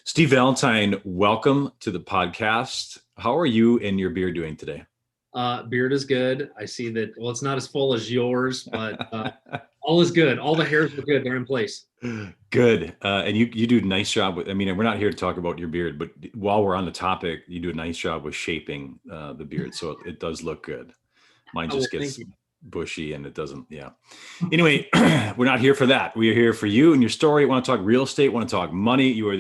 Steve Valentine, welcome to the podcast. How are you and your beer doing today? Beard is good. I see that. Well, it's not as full as yours, but all is good. All the hairs are good. They're in place. Good. And you do a nice job with, I mean, we're not here to talk about your beard, but while we're on the topic, you do a nice job with shaping the beard. So it does look good. Mine Oh, well, just thank gets you. bushy and it doesn't, yeah. Anyway, we're not here for that. We are here for you and your story. Want to talk real estate, want to talk money. You are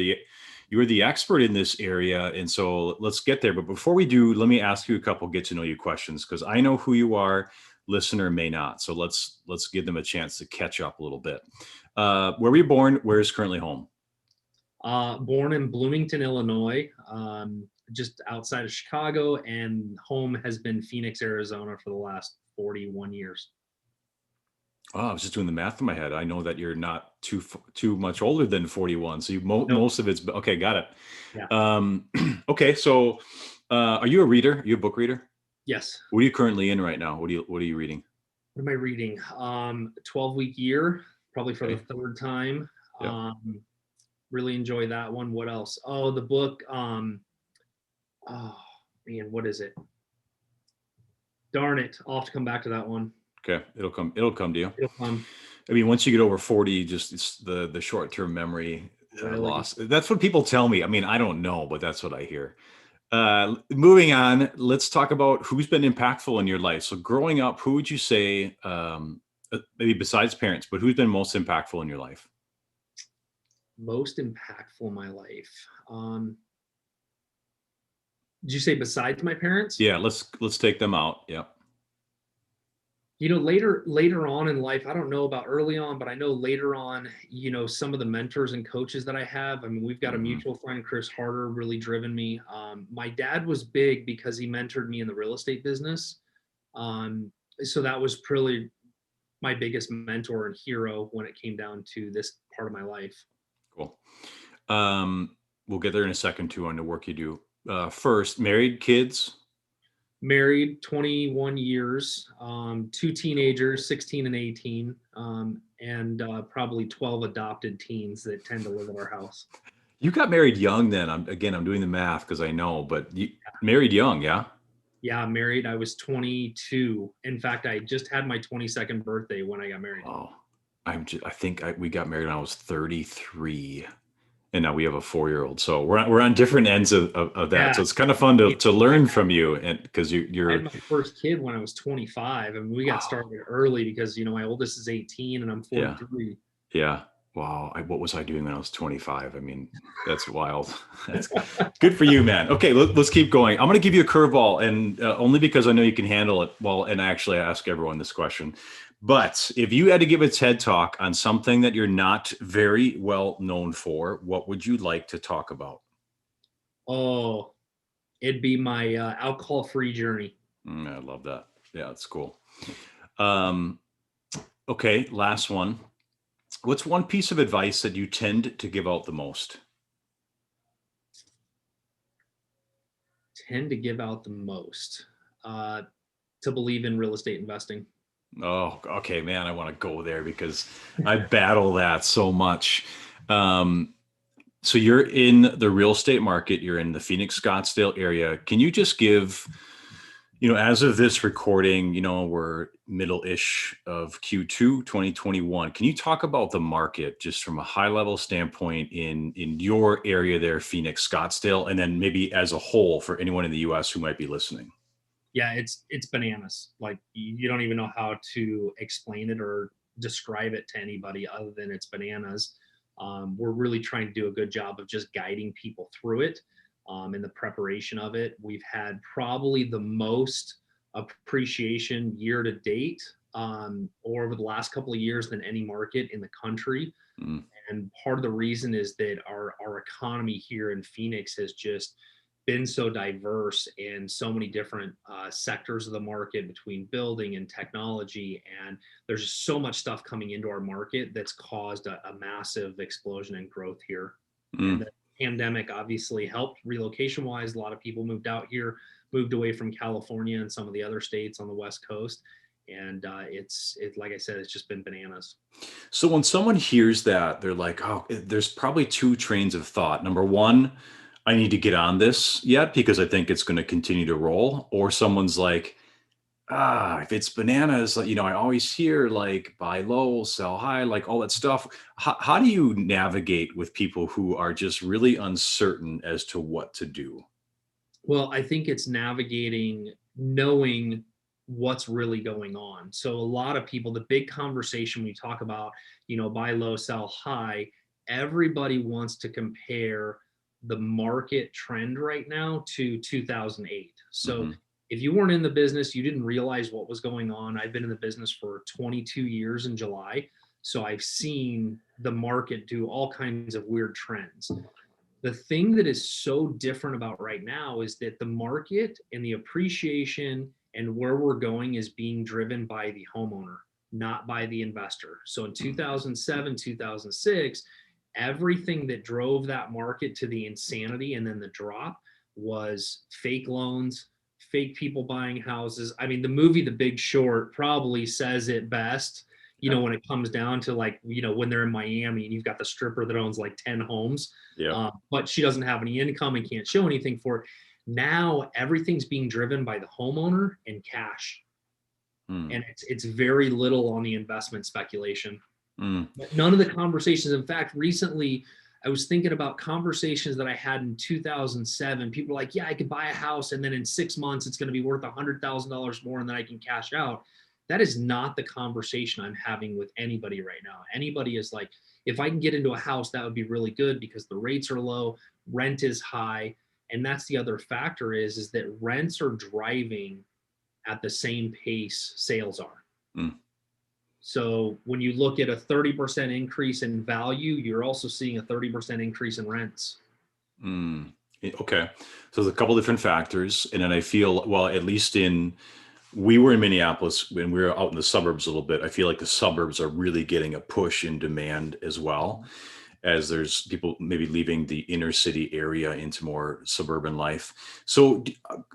the expert in this area. And so let's get there. But before we do, let me ask you a couple get to know you questions because I know who you are, listener may not. So let's give them a chance to catch up a little bit. Where were you born? Where is currently home? Born in Bloomington, Illinois, just outside of Chicago, and home has been Phoenix, Arizona for the last 41 years. Oh, I was just doing the math in my head. I know that you're not too much older than 41. So Nope. most of it's okay. Got it. Yeah. Okay. So, are you a reader? Are you a book reader? Yes. What are you currently in right now? What are you reading? What am I reading? 12-week year, probably for the Okay. third time. Yeah. Really enjoy that one. What else? Oh, the book. Oh man, what is it? Darn it. I'll have to come back to that one. Okay. It'll come to you. It'll come. I mean, once you get over 40, just it's the short-term memory Really. loss. That's what people tell me. I mean, I don't know, but that's what I hear. Moving on, let's talk about who's been impactful in your life. So growing up, who would you say, maybe besides parents, but who's been most impactful in your life? Most impactful in my life. Did you say besides my parents? Yeah, let's take them out. Yeah. Later on in life, I don't know about early on, but I know later on, some of the mentors and coaches that I have. I mean, we've got a Hmm. mutual friend, Chris Harder, really driven me. My dad was big because he mentored me in the real estate business. So that was really my biggest mentor and hero when it came down to this part of my life. Cool. We'll get there in a second too on the work you do. First, married, kids. Married 21 years, two teenagers, 16 and 18, and probably 12 adopted teens that tend to live at our house. You got married young then. I'm doing the math because I know, but you married young, yeah? Yeah, married. I was 22. In fact, I just had my 22nd birthday when I got married. Oh, I think we got married when I was 33. And now we have a 4-year-old. So we're on different ends of that. Yeah. So it's kind of fun to learn from you, and because I had you're my first kid when I was 25, and we got wow, started early because my oldest is 18 and I'm yeah, 43. yeah, wow. What was I doing when I was 25? I mean, that's wild. That's good for you, man. Okay, let's keep going. I'm going to give you a curveball, and only because I know you can handle it. Well, and actually, I ask everyone this question. But if you had to give a TED talk on something that you're not very well known for, what would you like to talk about? Oh, it'd be my alcohol-free journey. I love that. Yeah, that's cool. Um, okay, last one. What's one piece of advice that you tend to give out the most? Tend to give out the most. Uh, to believe in real estate investing. Oh, okay, man. I want to go there because I battle that so much. Um, so you're in the real estate market. You're in the Phoenix Scottsdale area. Can you just give, as of this recording, we're middle-ish of Q2 2021. Can you talk about the market just from a high level standpoint in your area there, Phoenix, Scottsdale, and then maybe as a whole for anyone in the US who might be listening? Yeah, it's bananas. Like you don't even know how to explain it or describe it to anybody other than it's bananas. We're really trying to do a good job of just guiding people through it, in the preparation of it. We've had probably the most appreciation year to date, or over the last couple of years than any market in the country. Mm, And part of the reason is that our economy here in Phoenix has just been so diverse in so many different sectors of the market between building and technology. And there's just so much stuff coming into our market that's caused a massive explosion in growth here. And mm, the pandemic obviously helped relocation wise. A lot of people moved out here, moved away from California and some of the other states on the West Coast. And like I said, it's just been bananas. So when someone hears that, they're like, oh, there's probably two trains of thought. Number one, I need to get on this yet because I think it's going to continue to roll. Or someone's like, if it's bananas, like, I always hear like buy low, sell high, like all that stuff. How do you navigate with people who are just really uncertain as to what to do? Well, I think it's navigating, knowing what's really going on. So a lot of people, the big conversation we talk about, buy low, sell high, everybody wants to compare the market trend right now to 2008. So Hmm. if you weren't in the business, you didn't realize what was going on. I've been in the business for 22 years in July. So I've seen the market do all kinds of weird trends. The thing that is so different about right now is that the market and the appreciation and where we're going is being driven by the homeowner, not by the investor. So in 2007, 2006, everything that drove that market to the insanity and then the drop was fake loans, fake people buying houses. I mean, the movie The Big Short probably says it best, Yeah. when it comes down to, like, when they're in Miami and you've got the stripper that owns like 10 homes, Yeah. but she doesn't have any income and can't show anything for it. Now everything's being driven by the homeowner and cash, Mm. and it's very little on the investment speculation. Mm. But none of the conversations. In fact, recently I was thinking about conversations that I had in 2007. People were like, "Yeah, I could buy a house, and then in 6 months it's going to be worth $100,000 more, and then I can cash out." That is not the conversation I'm having with anybody right now. Anybody is like, if I can get into a house, that would be really good because the rates are low, rent is high, and that's the other factor is that rents are driving at the same pace sales are. Mm. So when you look at a 30% increase in value, you're also seeing a 30% increase in rents. Mm. Okay. So there's a couple different factors. And then I feel, well, at least we were in Minneapolis when we were out in the suburbs a little bit. I feel like the suburbs are really getting a push in demand as well, as there's people maybe leaving the inner city area into more suburban life. So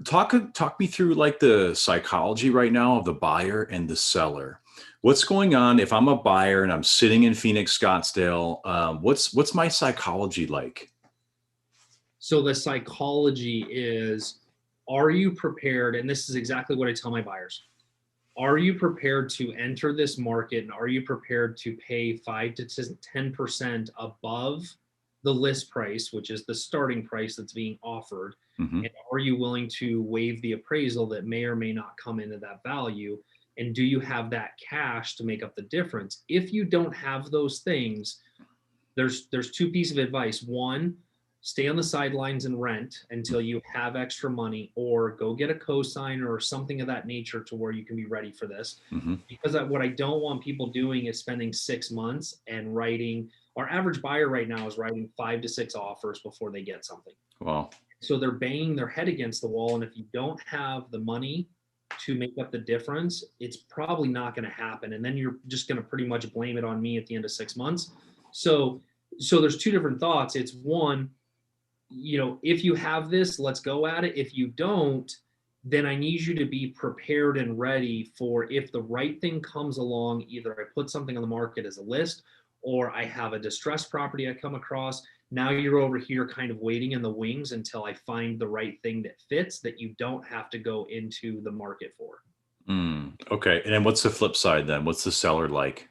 talk me through like the psychology right now of the buyer and the seller. What's going on if I'm a buyer and I'm sitting in Phoenix, Scottsdale? What's my psychology like? So the psychology is, are you prepared? And this is exactly what I tell my buyers. Are you prepared to enter this market, and are you prepared to pay 5 to 10% above the list price, which is the starting price that's being offered? Hmm. And are you willing to waive the appraisal that may or may not come into that value? And do you have that cash to make up the difference? If you don't have those things, there's two pieces of advice. One, stay on the sidelines and rent until you have extra money, or go get a cosigner or something of that nature to where you can be ready for this. Hmm. Because what I don't want people doing is spending 6 months and writing. Our average buyer right now is writing 5 to 6 offers before they get something. Well, So they're banging their head against the wall. And if you don't have the money to make up the difference, it's probably not going to happen. And then you're just going to pretty much blame it on me at the end of 6 months. So, so there's two different thoughts. It's one, if you have this, let's go at it. If you don't, then I need you to be prepared and ready for, if the right thing comes along, either I put something on the market as a list, or I have a distressed property I come across. Now you're over here kind of waiting in the wings until I find the right thing that fits, that you don't have to go into the market for. okay. And then what's the flip side then? What's the seller like?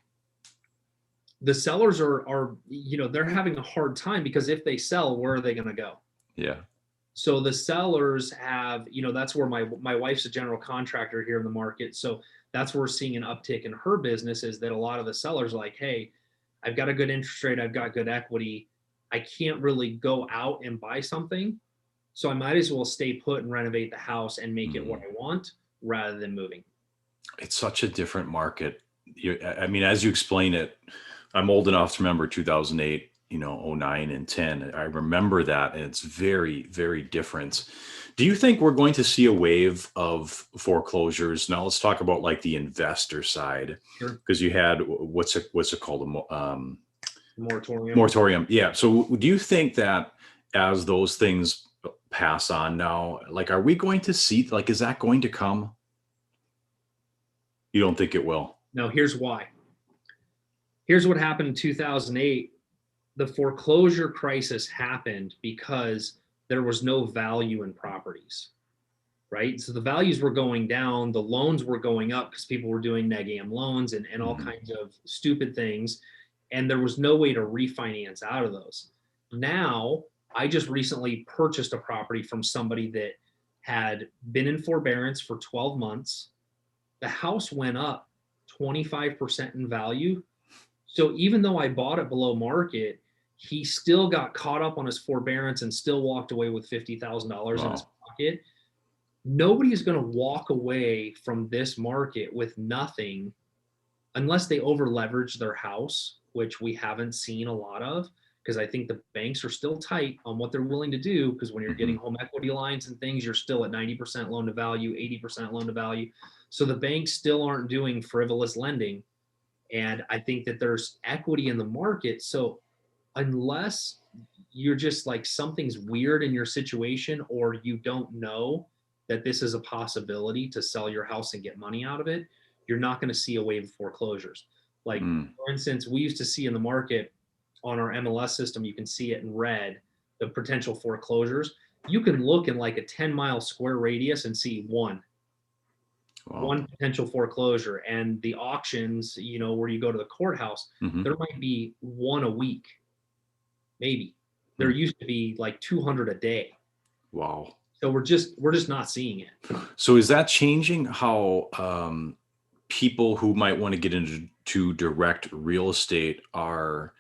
The sellers are they're having a hard time, because if they sell, where are they going to go? Yeah. So the sellers have, that's where my wife's a general contractor here in the market. So that's where we're seeing an uptick in her business, is that a lot of the sellers are like, hey, I've got a good interest rate, I've got good equity. I can't really go out and buy something. So I might as well stay put and renovate the house and make it what Mhm. I want, rather than moving. It's such a different market. I mean, as you explain it, I'm old enough to remember 2008, '09 and 10. I remember that, and it's very, very different. Do you think we're going to see a wave of foreclosures? Now let's talk about like the investor side, Sure. because you had what's it called? Moratorium. Moratorium. Yeah. So do you think that as those things pass on now, like, are we going to see, like, is that going to come? You don't think it will? Now, here's why. Here's what happened in 2008. The foreclosure crisis happened because there was no value in properties, right? So the values were going down, the loans were going up because people were doing neg am loans and all Mhm. kinds of stupid things. And there was no way to refinance out of those. Now, I just recently purchased a property from somebody that had been in forbearance for 12 months. The house went up 25% in value. So even though I bought it below market, he still got caught up on his forbearance and still walked away with $50,000 in his Wow. pocket. Nobody is going to walk away from this market with nothing unless they over leverage their house, which we haven't seen a lot of, because I think the banks are still tight on what they're willing to do. Because when you're getting Mhm. home equity lines and things, you're still at 90% loan to value, 80% loan to value. So the banks still aren't doing frivolous lending. And I think that there's equity in the market. So unless you're just like something's weird in your situation or you don't know that this is a possibility to sell your house and get money out of it, you're not going to see a wave of foreclosures. Like, Mm. for instance, we used to see in the market on our MLS system, you can see it in red, the potential foreclosures. You can look in like a 10-mile square radius and see Wow. one potential foreclosure. And the auctions, where you go to the courthouse, Mhm. there might be one a week, maybe. There Mm. used to be like 200 a day. Wow. So we're just not seeing it. So is that changing how people who might want to get into direct real estate are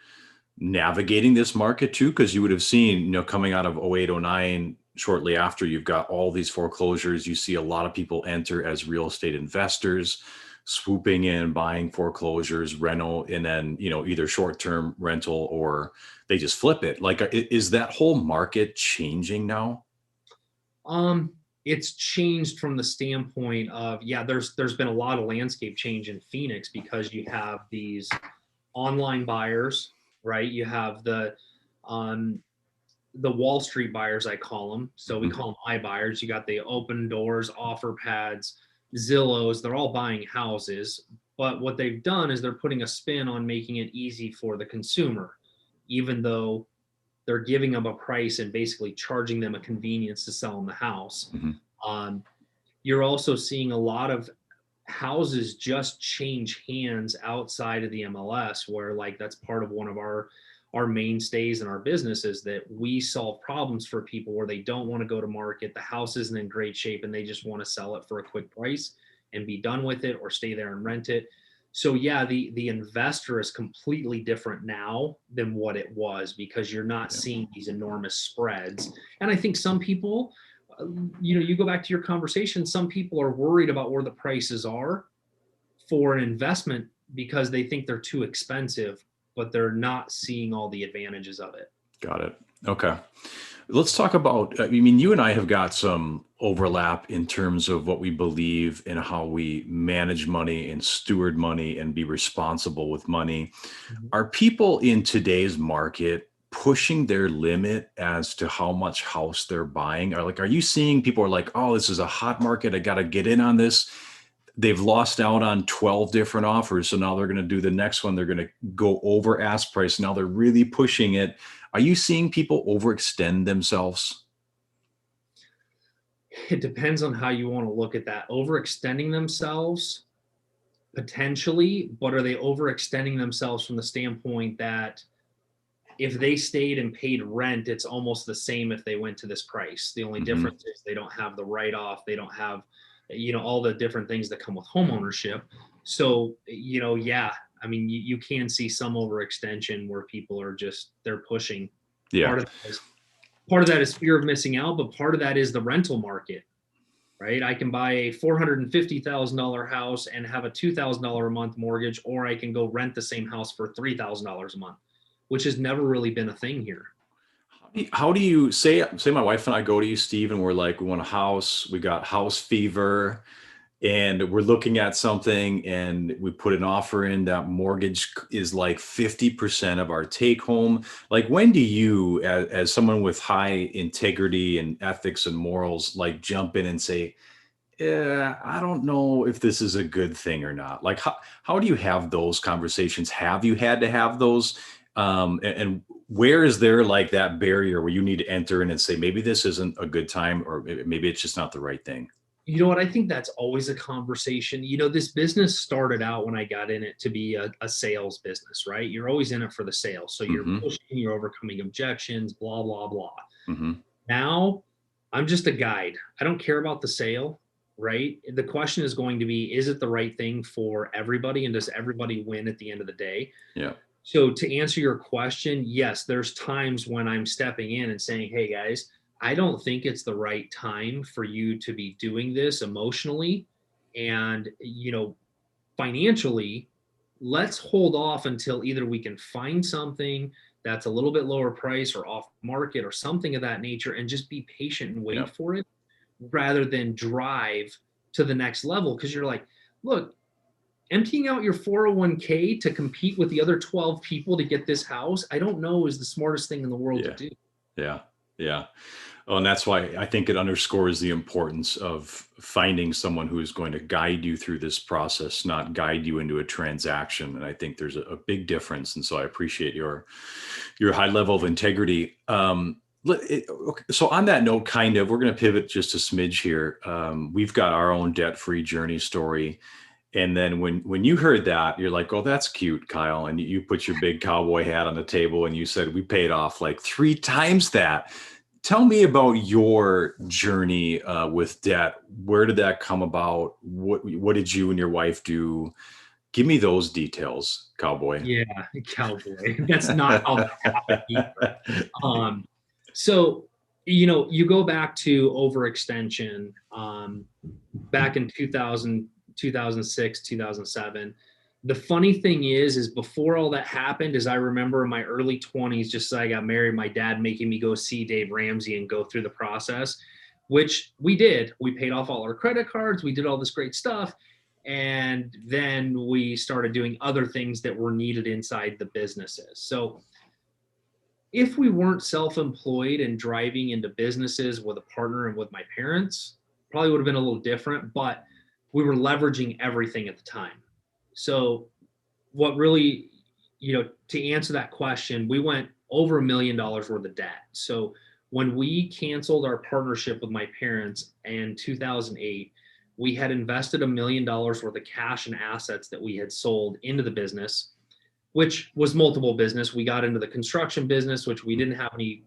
navigating this market too? Because you would have seen, coming out of 08, 09, shortly after, you've got all these foreclosures. You see a lot of people enter as real estate investors, swooping in, buying foreclosures, rental, and then, either short-term rental or they just flip it. Like, is that whole market changing now? Um, it's changed from the standpoint of, yeah, there's been a lot of landscape change in Phoenix because you have these online buyers, right? You have um the Wall Street buyers, I call them. So we Mhm. call them iBuyers. You got the open doors, offer pads, Zillows. They're all buying houses. But what they've done is they're putting a spin on making it easy for the consumer, even though they're giving them a price and basically charging them a convenience to sell them the house. Mhm. Um, you're also seeing a lot of houses just change hands outside of the MLS, where like that's part of one of our mainstays in our business is that we solve problems for people where they don't want to go to market, the house isn't in great shape, and they just want to sell it for a quick price and be done with it or stay there and rent it. So yeah, the investor is completely different now than what it was because you're not Yeah. seeing these enormous spreads. And I think some people, you go back to your conversation, some people are worried about where the prices are for an investment because they think they're too expensive, but they're not seeing all the advantages of it. Got it. Okay. Let's talk about, I mean, you and I have got some overlap in terms of what we believe in how we manage money and steward money and be responsible with money. Mhm. Are people in today's market pushing their limit as to how much house they're buying? Are you seeing people are like, oh, this is a hot market. I got to get in on this. They've lost out on 12 different offers. So now they're going to do the next one. They're going to go over ask price. Now they're really pushing it. Are you seeing people overextend themselves? It depends on how you want to look at that. Overextending themselves, potentially, but are they overextending themselves from the standpoint that if they stayed and paid rent, it's almost the same if they went to this price. The only Hmm. difference is they don't have the write off, they don't have, all the different things that come with home ownership. So, yeah, I mean, you can see some overextension where people are just they're pushing. Yeah. Part of that is part of that is fear of missing out, but part of that is the rental market, right? I can buy a $450,000 house and have a $2,000 a month mortgage, or I can go rent the same house for $3,000 a month, which has never really been a thing here. How do you say my wife and I go to you, Steve, and we're like, we want a house, we got house fever, and we're looking at something and we put an offer in that mortgage is like 50% of our take home. Like, when do you, as someone with high integrity and ethics and morals, like jump in and say, I don't know if this is a good thing or not. Like, how do you have those conversations? Have you had to have those? And where is there like that barrier where you need to enter in and say, maybe this isn't a good time, or maybe it's just not the right thing? You know what? I think that's always a conversation. This business started out when I got in it to be a sales business, right? You're always in it for the sales. So you're Hmm. pushing, you're overcoming objections, blah, blah, blah. Hmm. Now I'm just a guide. I don't care about the sale, right? The question is going to be, is it the right thing for everybody? And does everybody win at the end of the day? Yeah. So to answer your question, yes, there's times when I'm stepping in and saying, hey guys, I don't think it's the right time for you to be doing this emotionally and, financially. Let's hold off until either we can find something that's a little bit lower price or off market or something of that nature and just be patient and Yeah. wait for it rather than drive to the next level. Because you're like, look, emptying out your 401k to compete with the other 12 people to get this house, I don't know is the smartest thing in the world to Yeah. do. Yeah. Yeah. Oh, and that's why I think it underscores the importance of finding someone who is going to guide you through this process, not guide you into a transaction. And I think there's a big difference. And so I appreciate your high level of integrity. Okay, so on that note, we're going to pivot just a smidge here. We've got our own debt-free journey story. And then when you heard that, you're like, "Oh, that's cute, Kyle." And you put your big cowboy hat on the table and you said, "We paid off like 3 times that." Tell me about your journey with debt. Where did that come about? What did you and your wife do? Give me those details, cowboy. Yeah, cowboy. That's not how that happened either. Um, so, you go back to overextension back in 2000, 2006, 2007. The funny thing is before all that happened, is I remember in my early 20s, just as I got married, my dad making me go see Dave Ramsey and go through the process, which we did. We paid off all our credit cards. We did all this great stuff. And then we started doing other things that were needed inside the businesses. So if we weren't self-employed and driving into businesses with a partner and with my parents, probably would have been a little different, but we were leveraging everything at the time. So what really, to answer that question, we went over $1 million worth of debt. So when we canceled our partnership with my parents in 2008, we had invested $1 million worth of cash and assets that we had sold into the business, which was multiple business. We got into the construction business, which we didn't have any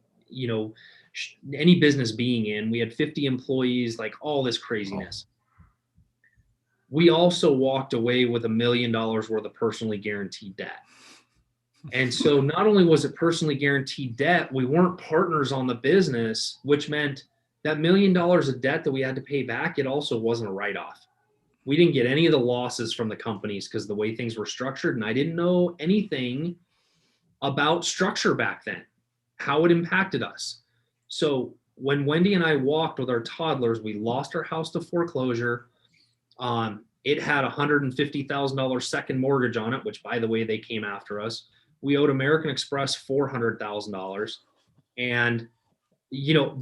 business being in. We had 50 employees, like all this Oh, craziness. We also walked away with $1 million worth of personally guaranteed debt. And so not only was it personally guaranteed debt, we weren't partners on the business, which meant that $1 million of debt that we had to pay back, it also wasn't a write-off. We didn't get any of the losses from the companies because the way things were structured, and I didn't know anything about structure back then, how it impacted us. So when Wendy and I walked with our toddlers, we lost our house to foreclosure. It had $150,000 second mortgage on it, which by the way, they came after us. We owed American Express $400,000. And,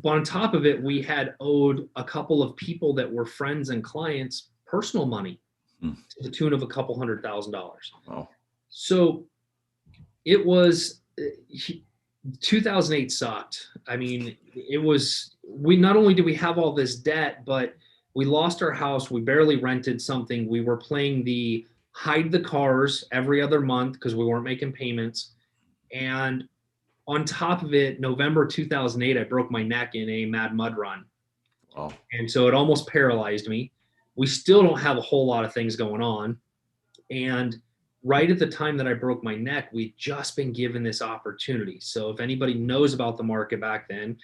on top of it, we had owed a couple of people that were friends and clients personal money hmm. to the tune of a couple $100,000. Oh, So it was 2008 sucked. I mean, we not only did we have all this debt, but we lost our house. We barely rented something. We were playing the hide the cars every other month because we weren't making payments. And on top of it, November 2008, I broke my neck in a mad mud run. wow. And so it almost paralyzed me. We still don't have a whole lot of things going on. And right at the time that I broke my neck, we'd just been given this opportunity. So if anybody knows about the market back then,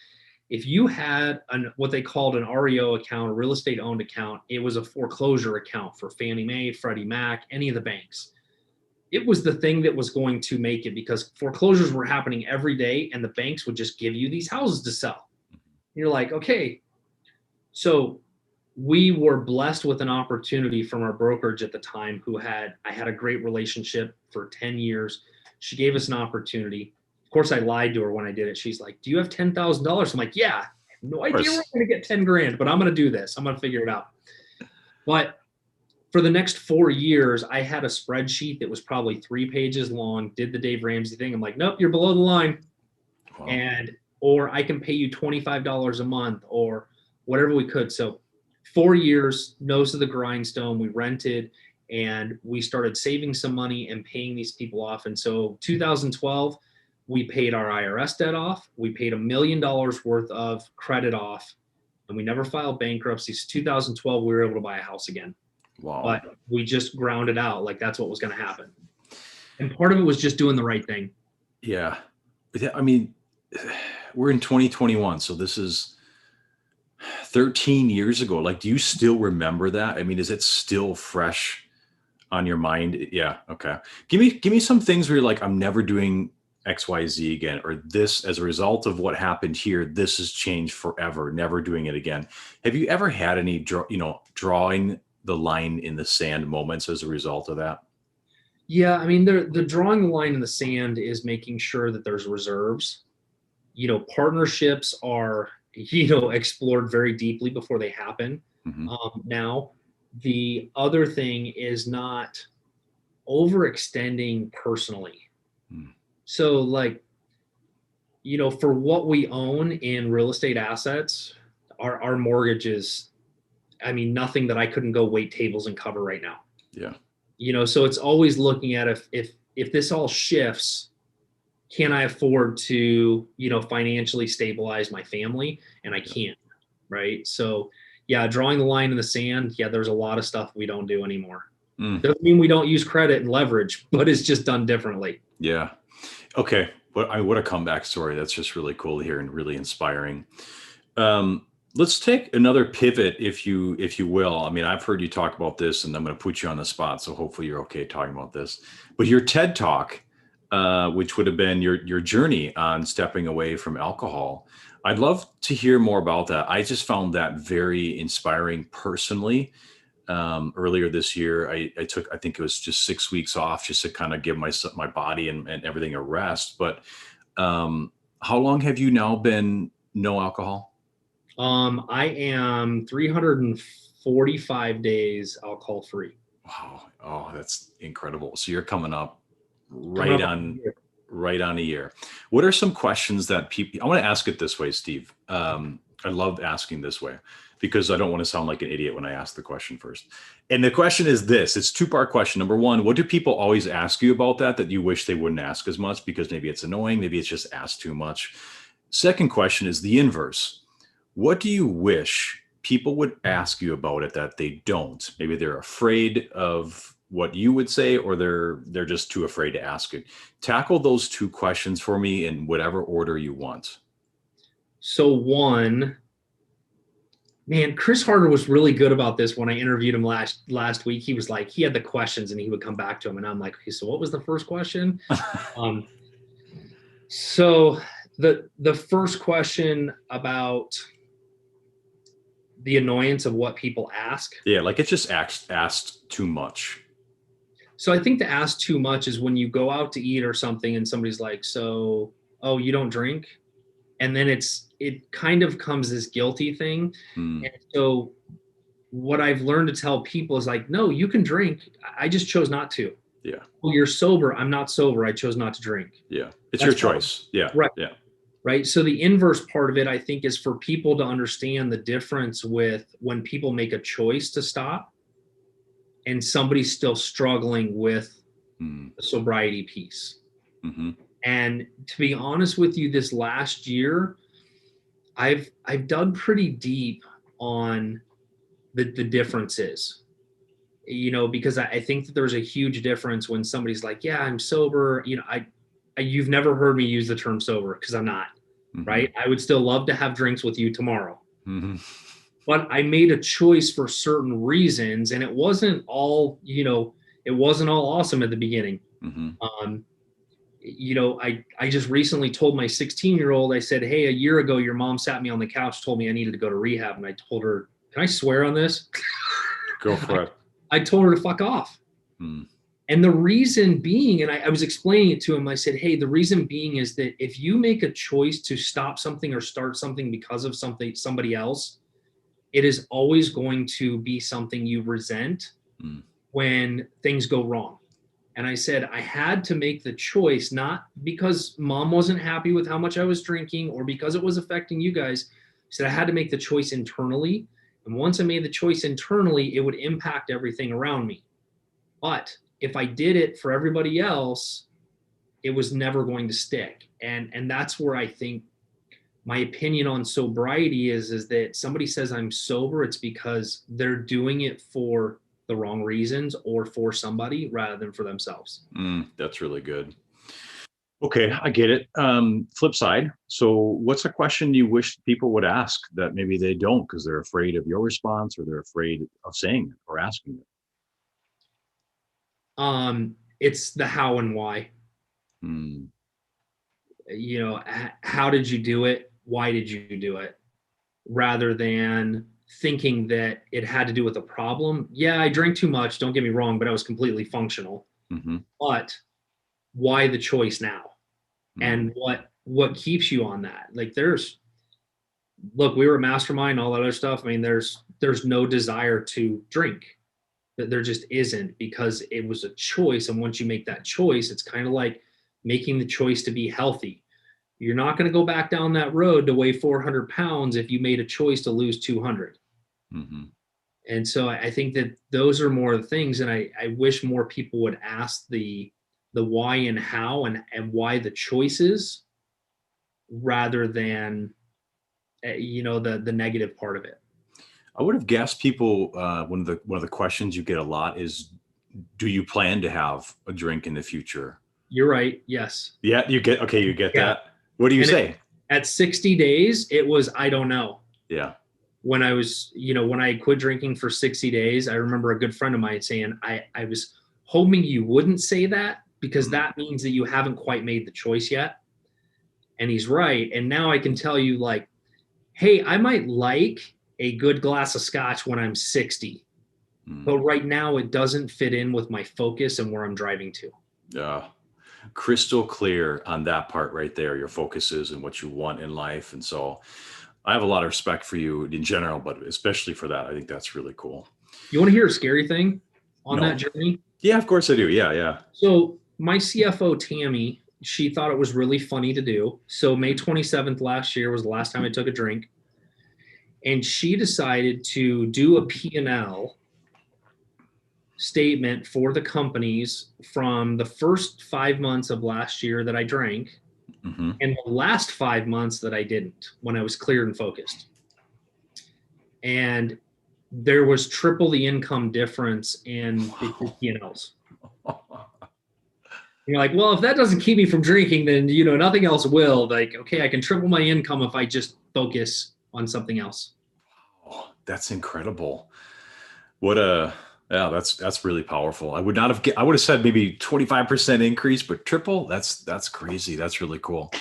if you had what they called an REO account, a real estate owned account, it was a foreclosure account for Fannie Mae, Freddie Mac, any of the banks. It was the thing that was going to make it because foreclosures were happening every day and the banks would just give you these houses to sell. You're like, okay. So we were blessed with an opportunity from our brokerage at the time I had a great relationship for 10 years. She gave us an opportunity. Of course, I lied to her when I did it. She's like, do you have $10,000? I'm like, yeah, I have no Of idea where I'm course. going to get 10 grand, but I'm going to do this. I'm going to figure it out. But for the next 4 years, I had a spreadsheet that was probably 3 pages long, did the Dave Ramsey thing. I'm like, nope, you're below the line. Wow. And, or I can pay you $25 a month or whatever we could. So 4 years, nose to the grindstone, we rented and we started saving some money and paying these people off. And so 2012, we paid our IRS debt off. We paid $1 million worth of credit off and we never filed bankruptcy. So 2012, we were able to buy a house again. Wow. But we just ground it out like that's what was going to happen. And part of it was just doing the right thing. Yeah. I mean, we're in 2021, so this is 13 years ago. Like, do you still remember that? I mean, is it still fresh on your mind? Yeah. Okay. Give me some things where you're like, I'm never doing XYZ again, or this as a result of what happened here, this has changed forever, never doing it again. Have you ever had any drawing the line in the sand moments as a result of that? Yeah, I mean, the drawing the line in the sand is making sure that there's reserves. Partnerships are, explored very deeply before they happen. Mm-hmm. Now, the other thing is not overextending personally. Mm. So, like, for what we own in real estate assets, our mortgages, I mean, nothing that I couldn't go wait tables and cover right now. Yeah. So it's always looking at if this all shifts, can I afford to, financially stabilize my family? And I can't, right? So yeah, drawing the line in the sand. Yeah, there's a lot of stuff we don't do anymore. Doesn't mean we don't use credit and leverage, but it's just done differently. Yeah. Okay. What a comeback story. That's just really cool to hear and really inspiring. Let's take another pivot, if you will. I mean, I've heard you talk about this, and I'm going to put you on the spot, so hopefully you're okay talking about this. But your TED Talk, which would have been your journey on stepping away from alcohol, I'd love to hear more about that. I just found that very inspiring personally. Earlier this year, I took, I think it was just 6 weeks off just to kind of give my body and everything a rest. But how long have you now been no alcohol? I am 345 days alcohol free. Wow. Oh, that's incredible. So you're coming up right on a year. What are some questions that people, I want to ask it this way, Steve. I love asking this way because I don't want to sound like an idiot when I ask the question first. And the question is this, it's a two-part question. Number one, what do people always ask you about that you wish they wouldn't ask as much because maybe it's annoying, maybe it's just asked too much? Second question is the inverse. What do you wish people would ask you about it that they don't? Maybe they're afraid of what you would say, or they're just too afraid to ask it. Tackle those two questions for me in whatever order you want. So one, man, Chris Harder was really good about this when I interviewed him last week. He was like, he had the questions and he would come back to him. And I'm like, okay, so what was the first question? So the first question about the annoyance of what people ask. Yeah, like it's just asked too much. So I think the ask too much is when you go out to eat or something and somebody's like, so, oh, you don't drink? And then it kind of comes this guilty thing. And so what I've learned to tell people is like, no, you can drink. I just chose not to. Yeah. Well, you're sober. I'm not sober. I chose not to drink. Yeah. It's your choice. Yeah. Right. Yeah. Right. So the inverse part of it, I think, is for people to understand the difference with when people make a choice to stop and somebody's still struggling with the sobriety piece. Mm-hmm. And to be honest with you, this last year, I've dug pretty deep on the differences, because I think that there's a huge difference when somebody's like, yeah, I'm sober. You've never heard me use the term sober because I'm not. Mm-hmm. Right. I would still love to have drinks with you tomorrow. Mm-hmm. But I made a choice for certain reasons, and it wasn't all, it wasn't all awesome at the beginning. Mm-hmm. I just recently told my 16-year-old, I said, hey, a year ago, your mom sat me on the couch, told me I needed to go to rehab. And I told her, can I swear on this? Go for it. I told her to fuck off. And the reason being, and I was explaining it to him, I said, hey, the reason being is that if you make a choice to stop something or start something because of somebody else, it is always going to be something you resent Mm. when things go wrong. And I said, I had to make the choice, not because mom wasn't happy with how much I was drinking or because it was affecting you guys. I said, I had to make the choice internally. And once I made the choice internally, it would impact everything around me. But if I did it for everybody else, it was never going to stick. And that's where I think my opinion on sobriety is that somebody says I'm sober, it's because they're doing it for the wrong reasons or for somebody rather than for themselves. That's really good. Okay, I get it. Flip side. So, what's a question you wish people would ask that maybe they don't because they're afraid of your response or they're afraid of saying it or asking it? It's the how and why. Mm, You know, how did you do it? Why did you do it? Rather than thinking that it had to do with a problem. Yeah, I drank too much, don't get me wrong, but I was completely functional. hmm But why the choice now? mm, And what keeps you on that? Like there's look, we were a mastermind, all that other stuff. I mean, there's no desire to drink. There just isn't because it was a choice. And once you make that choice, it's kind of like making the choice to be healthy. You're not going to go back down that road to weigh 400 pounds if you made a choice to lose 200. hmm And so I think that those are more the things. And I wish more people would ask the why and how and why the choices rather than, the negative part of it. I would have guessed people. One of the questions you get a lot is, "Do you plan to have a drink in the future?" You're right. Yes. Yeah, you get. Okay, you get Yeah. that. What do you And say? at 60 days, it was, I don't know. Yeah. When I was, when I quit drinking for 60 days, I remember a good friend of mine saying, I was hoping you wouldn't say that because Mm. that means that you haven't quite made the choice yet. And he's right. And now I can tell you, like, hey, I might like a good glass of scotch when I'm 60, Mm. but right now it doesn't fit in with my focus and where I'm driving to. Yeah. Crystal clear on that part right there, your focus is and what you want in life. And so I have a lot of respect for you in general, but especially for that. I think that's really cool. You want to hear a scary thing on that No. journey? Yeah, of course I do. Yeah, yeah. So my CFO, Tammy, she thought it was really funny to do. So May 27th last year was the last time I took a drink. And she decided to do a P&L statement for the companies from the first 5 months of last year that I drank hmm and the last 5 months that I didn't when I was clear and focused. And there was triple the income difference in the two Wow. P&Ls. You're like, well, if that doesn't keep me from drinking, then nothing else will. Like, okay, I can triple my income if I just focus on something else. Oh, that's incredible. What a Yeah, that's really powerful. I would have said maybe 25% increase, but triple, that's crazy. That's really cool.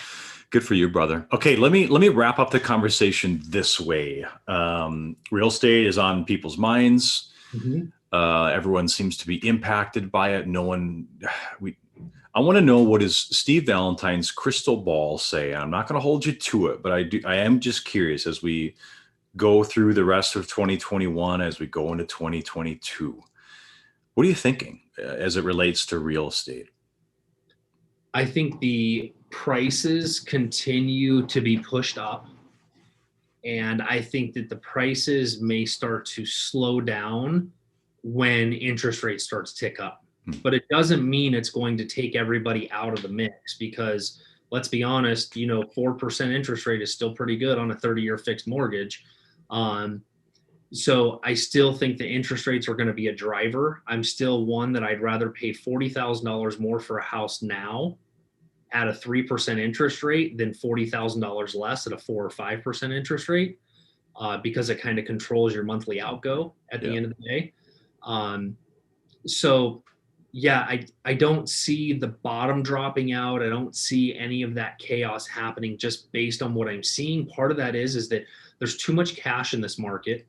Good for you, brother. Okay, let me wrap up the conversation this way. Real estate is on people's minds. Mhm. Everyone seems to be impacted by it. No one we I want to know, what does Steve Valentine's crystal ball say? And I'm not going to hold you to it, but I am just curious as we go through the rest of 2021, as we go into 2022. What are you thinking as it relates to real estate? I think the prices continue to be pushed up. And I think that the prices may start to slow down when interest rates start to tick up. Hmm. But it doesn't mean it's going to take everybody out of the mix because let's be honest, 4% interest rate is still pretty good on a 30-year fixed mortgage. Um, so I still think the interest rates are going to be a driver. I'm still one that I'd rather pay $40,000 more for a house now at a 3% interest rate than $40,000 less at a 4 or 5% interest rate, because it kind of controls your monthly outgo at the Yeah. end of the day. Um, so yeah, I don't see the bottom dropping out. I don't see any of that chaos happening just based on what I'm seeing. Part of that is that there's too much cash in this market.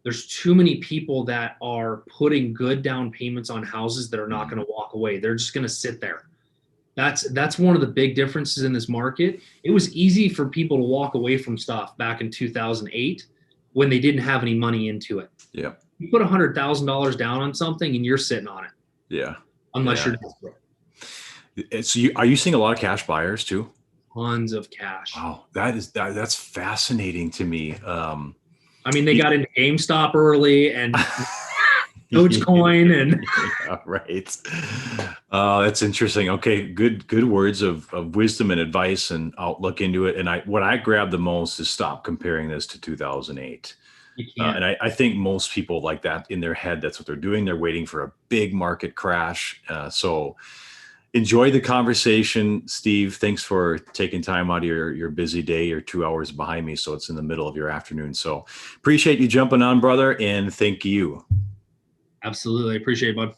There's too many people that are putting good down payments on houses that are not Mm. going to walk away. They're just going to sit there. That's one of the big differences in this market. It was easy for people to walk away from stuff back in 2008. when they didn't have any money into it. Yeah. You put $100,000 down on something and you're sitting on it. Yeah. Unless Yeah. you're desperate. Are you seeing a lot of cash buyers too? Tons of cash. Wow, that's fascinating to me. I mean, they got into GameStop early and Dogecoin and yeah, right. That's interesting. Okay, good words of wisdom and advice, and I'll look into it. And what I grabbed the most is stop comparing this to 2008. you can't. And I think most people like that in their head. That's what they're doing. They're waiting for a big market crash. So enjoy the conversation, Steve. Thanks for taking time out of your busy day. You're 2 hours behind me, so it's in the middle of your afternoon. So appreciate you jumping on, brother, and thank you. Absolutely. I appreciate it, bud.